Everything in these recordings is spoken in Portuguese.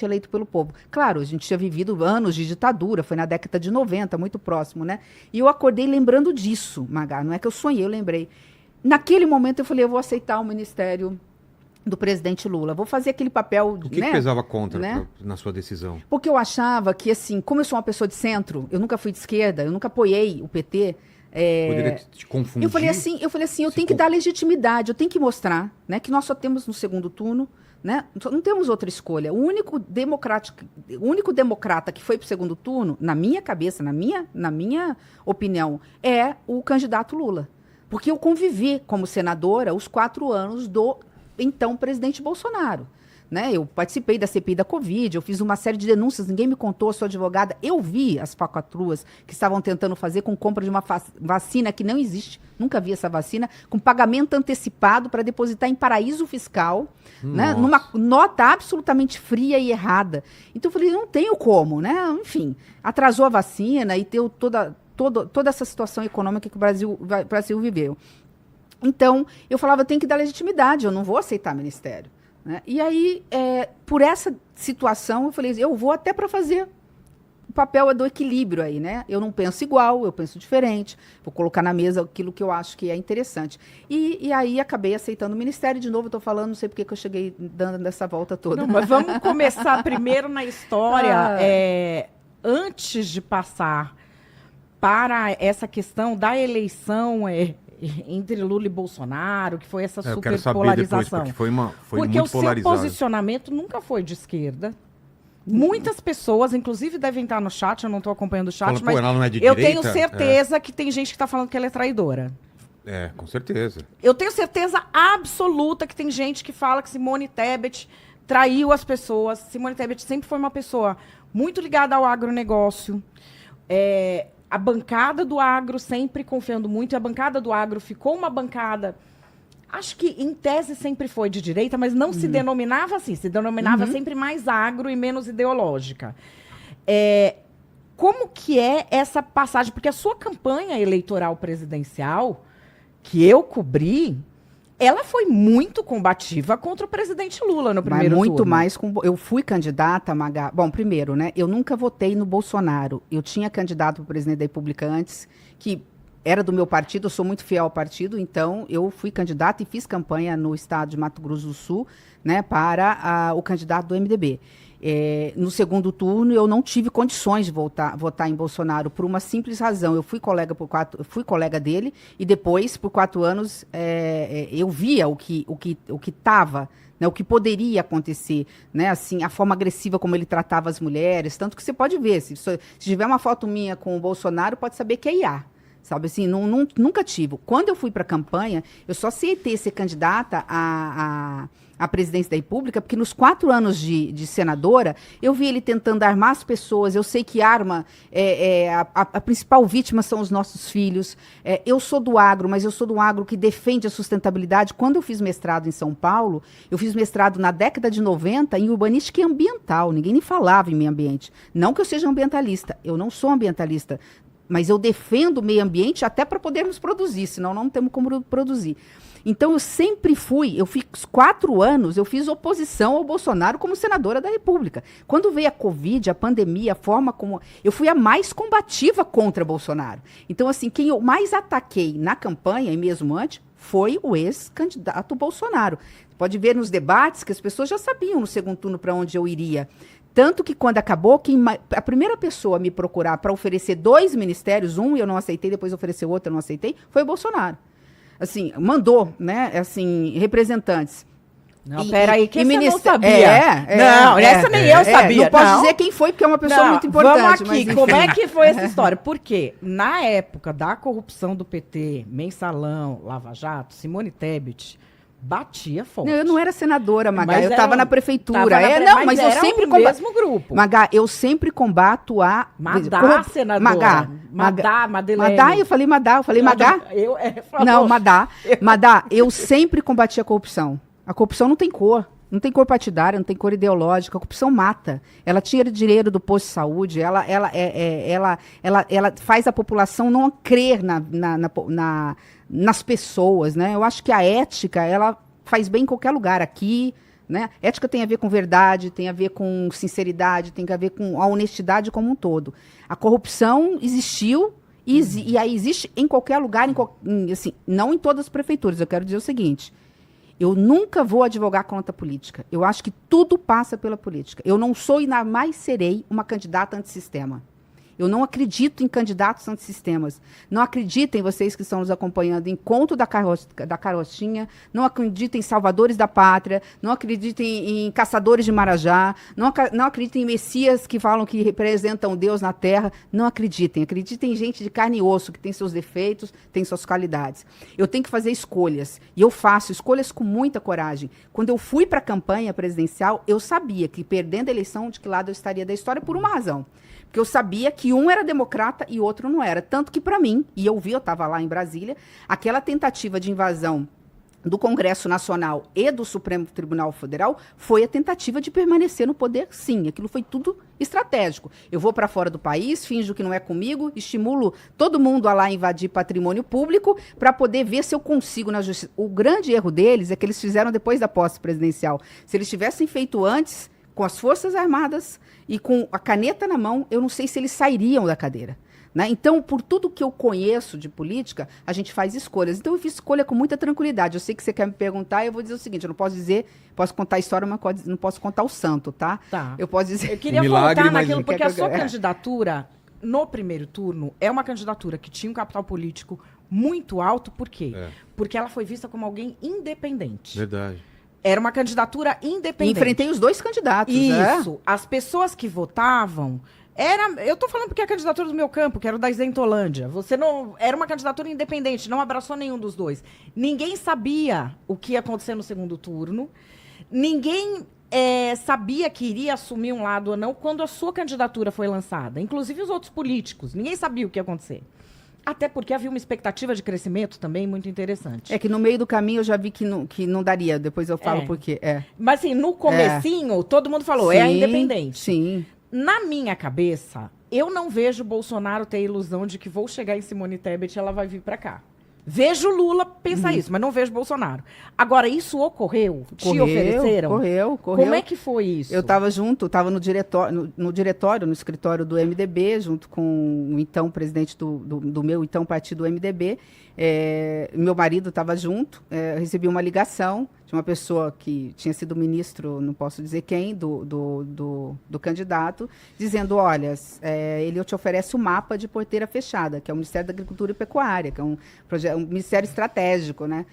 eleito pelo povo. Claro, a gente tinha vivido anos de ditadura, foi na década de 90, muito próximo, né? E eu acordei lembrando disso, Magá, não é que eu sonhei, eu lembrei. Naquele momento eu falei, eu vou aceitar o ministério do presidente Lula, vou fazer aquele papel, O que né? pesava contra né? na sua decisão? Porque eu achava que, assim, como eu sou uma pessoa de centro, eu nunca fui de esquerda, eu nunca apoiei o PT, Poderia te confundir? eu falei assim, eu tenho que dar legitimidade, eu tenho que mostrar, né, que nós só temos no segundo turno, né, não temos outra escolha. O único democrata que foi para o segundo turno, na minha cabeça, na minha opinião, é o candidato Lula. Porque eu convivi como senadora os 4 anos do então presidente Bolsonaro. Né? Eu participei da CPI da Covid, eu fiz uma série de denúncias, ninguém me contou, eu sou advogada. Eu vi as falcatruas que estavam tentando fazer com compra de uma vacina que não existe, nunca vi essa vacina, com pagamento antecipado para depositar em paraíso fiscal, né? Numa nota absolutamente fria e errada. Então eu falei, não tenho como, né? Enfim, atrasou a vacina e deu toda essa situação econômica que o Brasil viveu. Então, eu falava, eu tenho que dar legitimidade, eu não vou aceitar ministério. Né? E aí, por essa situação, eu falei, eu vou até para fazer o papel do equilíbrio aí, né? Eu não penso igual, eu penso diferente, vou colocar na mesa aquilo que eu acho que é interessante. E aí acabei aceitando o ministério, de novo, eu estou falando, não sei porque que eu cheguei dando essa volta toda. Não, mas vamos começar primeiro na história, antes de passar para essa questão da eleição entre Lula e Bolsonaro, que foi essa super polarização. Porque foi muito o seu polarizado. posicionamento nunca foi de esquerda. Muitas pessoas, inclusive, devem estar no chat, eu não estou acompanhando o chat, mas ela não é de eu direita? tenho certeza que tem gente que está falando que ela é traidora. Com certeza. Eu tenho certeza absoluta que tem gente que fala que Simone Tebet traiu as pessoas. Simone Tebet sempre foi uma pessoa muito ligada ao agronegócio. A bancada do agro sempre confiando muito, e a bancada do agro ficou uma bancada, acho que em tese sempre foi de direita, mas não se denominava assim, se denominava sempre mais agro e menos ideológica. Como que é essa passagem? Porque a sua campanha eleitoral presidencial, que eu cobri, ela foi muito combativa contra o presidente Lula no primeiro turno. Muito mais. Eu fui candidata, Magá. Bom, primeiro, né? Eu nunca votei no Bolsonaro. Eu tinha candidato para presidente da República antes, que era do meu partido, eu sou muito fiel ao partido, então eu fui candidata e fiz campanha no estado de Mato Grosso do Sul, né, para o candidato do MDB. No segundo turno, eu não tive condições de votar em Bolsonaro por uma simples razão. Eu fui colega dele e depois, por 4 anos, eu via o que estava, né, o que poderia acontecer, né, assim, a forma agressiva como ele tratava as mulheres, tanto que você pode ver, se tiver uma foto minha com o Bolsonaro, pode saber que é IA. Sabe assim, nunca tive. Quando eu fui para a campanha, eu só aceitei ser candidata à presidência da República, porque nos 4 anos de senadora, eu vi ele tentando armar as pessoas, eu sei que arma, a principal vítima são os nossos filhos. Eu sou do agro, mas eu sou do agro que defende a sustentabilidade. Quando eu fiz mestrado em São Paulo, eu fiz mestrado na década de 90 em urbanística e ambiental, ninguém nem falava em meio ambiente. Não que eu seja ambientalista, eu não sou ambientalista, mas eu defendo o meio ambiente até para podermos produzir, senão não temos como produzir. Então, eu sempre eu fiz 4 anos, eu fiz oposição ao Bolsonaro como senadora da República. Quando veio a Covid, a pandemia, a forma como... Eu fui a mais combativa contra Bolsonaro. Então, assim, quem eu mais ataquei na campanha, e mesmo antes, foi o ex-candidato Bolsonaro. Pode ver nos debates que as pessoas já sabiam no segundo turno para onde eu iria. Tanto que quando acabou, a primeira pessoa a me procurar para oferecer 2 ministérios, um eu não aceitei, depois ofereceu outro, eu não aceitei, foi o Bolsonaro. Assim, mandou, né, assim, representantes. Não, peraí, que você não sabia. Não, essa nem eu sabia. Não posso dizer quem foi, porque é uma pessoa muito importante. Vamos aqui, como é que foi essa história? Porque na época da corrupção do PT, Mensalão, Lava Jato, Simone Tebet batia forte. Não, eu não era senadora, Magá, mas eu estava na prefeitura. Mas eu sempre mesmo grupo. Magá, eu sempre combato a... Madá, senadora. Madá, Madeleine. Madá, eu falei Magá. Não, Madá, eu sempre combati a corrupção. A corrupção não tem cor. Não tem cor partidária, não tem cor ideológica. A corrupção mata. Ela tira dinheiro do posto de saúde, ela faz a população não crer nas pessoas, né? Eu acho que a ética, ela faz bem em qualquer lugar. Aqui, né? Ética tem a ver com verdade, tem a ver com sinceridade, tem a ver com a honestidade como um todo. A corrupção existiu e aí existe em qualquer lugar, assim, não em todas as prefeituras. Eu quero dizer o seguinte, eu nunca vou advogar contra a política. Eu acho que tudo passa pela política. Eu não sou e jamais serei uma candidata antissistema. Eu não acredito em candidatos antissistemas. Não acreditem, vocês que estão nos acompanhando, em conto da carochinha. Não acreditem em salvadores da pátria. Não acreditem em caçadores de Marajá. Não acreditem em messias que falam que representam Deus na terra. Não acreditem. Acreditem em gente de carne e osso, que tem seus defeitos, tem suas qualidades. Eu tenho que fazer escolhas. E eu faço escolhas com muita coragem. Quando eu fui para a campanha presidencial, eu sabia que, perdendo a eleição, de que lado eu estaria da história, por uma razão. Porque eu sabia que um era democrata e outro não era. Tanto que, para mim, e eu estava lá em Brasília, aquela tentativa de invasão do Congresso Nacional e do Supremo Tribunal Federal foi a tentativa de permanecer no poder, sim. Aquilo foi tudo estratégico. Eu vou para fora do país, finjo que não é comigo, estimulo todo mundo a lá invadir patrimônio público para poder ver se eu consigo na justiça. O grande erro deles é que eles fizeram depois da posse presidencial. Se eles tivessem feito antes, com as Forças Armadas e com a caneta na mão, eu não sei se eles sairiam da cadeira. Né? Então, por tudo que eu conheço de política, a gente faz escolhas. Então, eu fiz escolha com muita tranquilidade. Eu sei que você quer me perguntar, eu vou dizer o seguinte, eu não posso dizer, posso contar a história, mas não posso contar o santo, tá? Tá. Eu posso dizer... Eu queria voltar naquilo, porque a sua candidatura, no primeiro turno, é uma candidatura que tinha um capital político muito alto. Por quê? Porque ela foi vista como alguém independente. Verdade. Era uma candidatura independente. Enfrentei os dois candidatos. Isso. As pessoas que votavam... Eu tô falando porque é a candidatura do meu campo, que era o da Isentolândia. Você não... Era uma candidatura independente, não abraçou nenhum dos dois. Ninguém sabia o que ia acontecer no segundo turno. Ninguém sabia que iria assumir um lado ou não quando a sua candidatura foi lançada. Inclusive os outros políticos. Ninguém sabia o que ia acontecer. Até porque havia uma expectativa de crescimento também muito interessante. É que no meio do caminho eu já vi que não daria. Depois eu falo por quê. Mas assim, no comecinho, todo mundo falou, sim, é a independente. Sim. Na minha cabeça, eu não vejo o Bolsonaro ter a ilusão de que vou chegar em Simone Tebet e ela vai vir para cá. Vejo Lula pensar isso, mas não vejo Bolsonaro. Agora, isso ocorreu? Te ofereceram? Correu. Como é que foi isso? Eu estava no diretório, no escritório do MDB, junto com o então presidente do meu então partido MDB. Meu marido estava junto, recebi uma ligação de uma pessoa que tinha sido ministro, não posso dizer quem, do candidato, dizendo, olha, ele te oferece o mapa de porteira fechada, que é o Ministério da Agricultura e Pecuária, que é um ministério estratégico, né?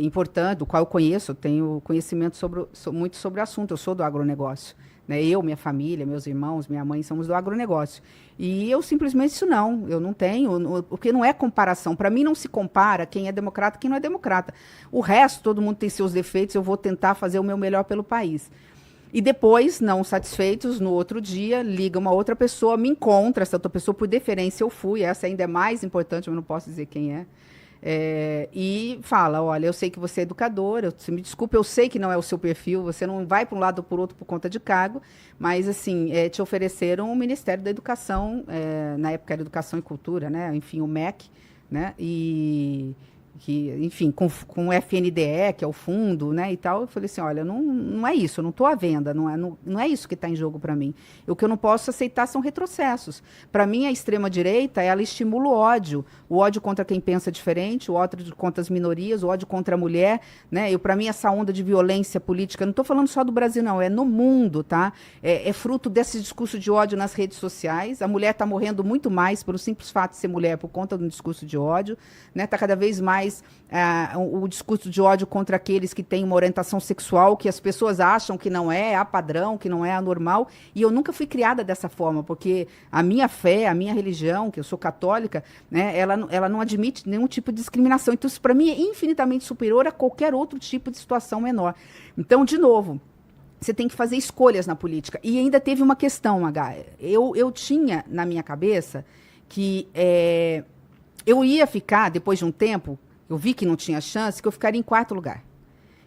Importante, do qual eu conheço, eu tenho conhecimento muito sobre o assunto, eu sou do agronegócio. Né? Eu, minha família, meus irmãos, minha mãe, somos do agronegócio. E eu simplesmente isso eu não tenho, porque não é comparação. Para mim não se compara quem é democrata e quem não é democrata. O resto, todo mundo tem seus defeitos, eu vou tentar fazer o meu melhor pelo país. E depois, não satisfeitos, no outro dia, liga uma outra pessoa, me encontra, essa outra pessoa, por deferência eu fui, essa ainda é mais importante, eu não posso dizer quem é. E fala, olha, eu sei que você é educador, me desculpe, eu sei que não é o seu perfil, você não vai para um lado ou por outro por conta de cargo, mas assim, te ofereceram o Ministério da Educação, na época era Educação e Cultura, né? Enfim, o MEC, né? Enfim, com o FNDE, que é o fundo, né, e tal, eu falei assim, olha, não é isso, eu não estou à venda, não é isso que está em jogo para mim. O que eu não posso aceitar são retrocessos. Para mim, a extrema-direita, ela estimula o ódio contra quem pensa diferente, o ódio contra as minorias, o ódio contra a mulher, né, para mim, essa onda de violência política, não estou falando só do Brasil, não, é no mundo, tá? É fruto desse discurso de ódio nas redes sociais, a mulher está morrendo muito mais pelo simples fato de ser mulher por conta do discurso de ódio, né, está cada vez mais o discurso de ódio contra aqueles que têm uma orientação sexual que as pessoas acham que não é a padrão, que não é a normal, e eu nunca fui criada dessa forma, porque a minha fé, a minha religião, que eu sou católica, né, ela não admite nenhum tipo de discriminação, então isso para mim é infinitamente superior a qualquer outro tipo de situação menor. Então, de novo, você tem que fazer escolhas na política, e ainda teve uma questão, eu tinha na minha cabeça que eu ia ficar, depois de um tempo, eu vi que não tinha chance, que eu ficaria em quarto lugar.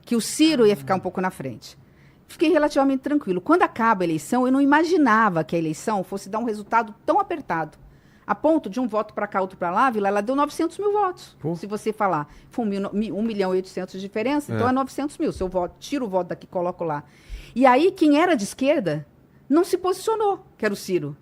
Que o Ciro ia ficar um pouco na frente. Fiquei relativamente tranquilo. Quando acaba a eleição, eu não imaginava que a eleição fosse dar um resultado tão apertado. A ponto de um voto para cá, outro para lá, Vila, ela deu 900 mil votos. Pô. Se você falar, foi 1 milhão e 800 de diferença, então é 900 mil. Se eu voto, tiro o voto daqui, coloco lá. E aí, quem era de esquerda não se posicionou, que era o Ciro.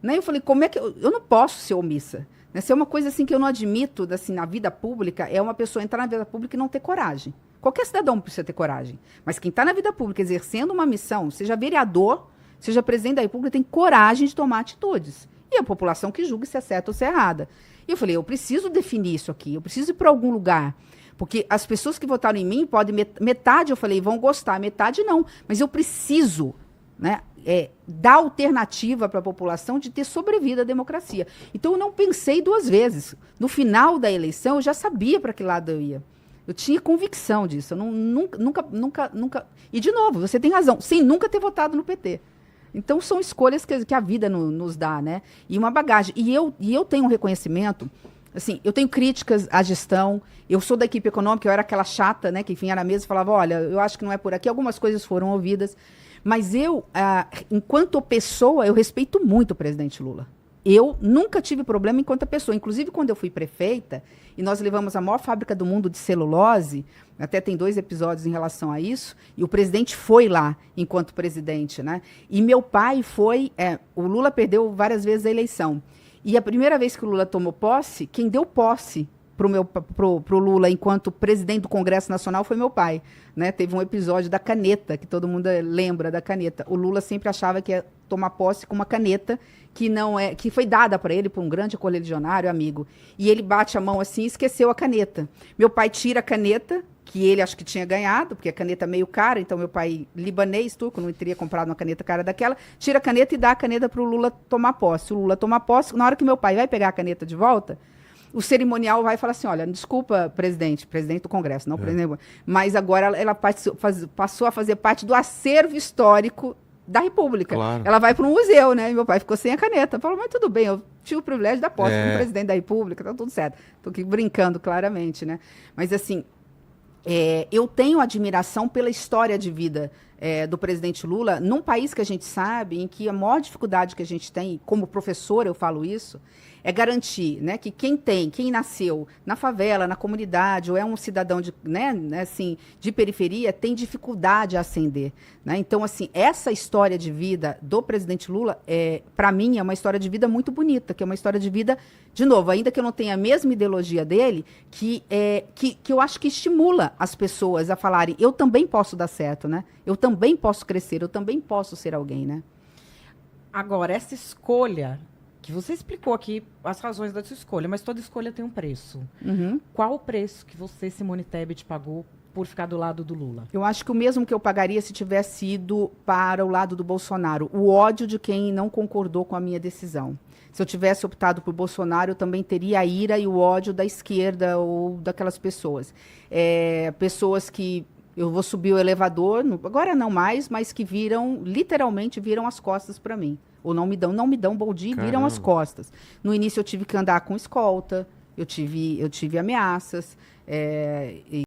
Né? Eu falei, como é que... Eu não posso ser omissa. Né? Se é uma coisa assim que eu não admito assim, na vida pública, é uma pessoa entrar na vida pública e não ter coragem. Qualquer cidadão precisa ter coragem. Mas quem está na vida pública exercendo uma missão, seja vereador, seja presidente da República, tem coragem de tomar atitudes. E a população que julga se é certa ou se é errada. E eu falei, eu preciso definir isso aqui, eu preciso ir para algum lugar. Porque as pessoas que votaram em mim podem... Metade, eu falei, vão gostar, metade não. Mas eu preciso, né, dar alternativa para a população de ter sobrevida à democracia. Então, eu não pensei 2 vezes. No final da eleição, eu já sabia para que lado eu ia. Eu tinha convicção disso. Eu nunca... E, de novo, você tem razão, sem nunca ter votado no PT. Então, são escolhas que a vida nos dá, né? E uma bagagem. E eu tenho um reconhecimento... Assim, eu tenho críticas à gestão, eu sou da equipe econômica, eu era aquela chata, né, que vinha na mesa e falava, olha, eu acho que não é por aqui, algumas coisas foram ouvidas, mas eu, enquanto pessoa, eu respeito muito o presidente Lula. Eu nunca tive problema enquanto pessoa, inclusive quando eu fui prefeita, e nós levamos a maior fábrica do mundo de celulose, até tem 2 episódios em relação a isso, e o presidente foi lá enquanto presidente, né, e meu pai foi, o Lula perdeu várias vezes a eleição, e a primeira vez que o Lula tomou posse, quem deu posse pro Lula enquanto presidente do Congresso Nacional foi meu pai. Né? Teve um episódio da caneta, que todo mundo lembra da caneta. O Lula sempre achava que ia tomar posse com uma caneta que foi dada para ele por um grande correligionário, amigo. E ele bate a mão assim e esqueceu a caneta. Meu pai tira a caneta, que ele acho que tinha ganhado, porque a caneta é meio cara, então meu pai, libanês, turco, não teria comprado uma caneta cara daquela, tira a caneta e dá a caneta para o Lula tomar posse. O Lula toma posse, na hora que meu pai vai pegar a caneta de volta, o cerimonial vai falar assim, olha, desculpa, presidente do Congresso, não presidente, mas agora ela passou a fazer parte do acervo histórico da República. Claro. Ela vai para um museu, né? E meu pai ficou sem a caneta. Falou, mas tudo bem, eu tive o privilégio da posse como presidente da República, tá tudo certo. Estou aqui brincando, claramente, né? Mas, assim, eu tenho admiração pela história de vida do presidente Lula, num país que a gente sabe, em que a maior dificuldade que a gente tem, como professora eu falo isso, é garantir, né, que quem nasceu na favela, na comunidade, ou é um cidadão de periferia, tem dificuldade a ascender. Né? Então, assim, essa história de vida do presidente Lula, para mim, é uma história de vida muito bonita, que é uma história de vida, de novo, ainda que eu não tenha a mesma ideologia dele, que eu acho que estimula as pessoas a falarem, eu também posso dar certo, né? Eu também posso crescer, eu também posso ser alguém, né? Agora, essa escolha, que você explicou aqui as razões da sua escolha, mas toda escolha tem um preço. Uhum. Qual o preço que você, Simone Tebet, pagou por ficar do lado do Lula? Eu acho que o mesmo que eu pagaria se tivesse ido para o lado do Bolsonaro. O ódio de quem não concordou com a minha decisão. Se eu tivesse optado por Bolsonaro, eu também teria a ira e o ódio da esquerda ou daquelas pessoas. Pessoas que... Eu vou subir o elevador, agora não mais, mas que literalmente viram as costas para mim. Ou não me dão bom dia e viram as costas. No início eu tive que andar com escolta, eu tive ameaças,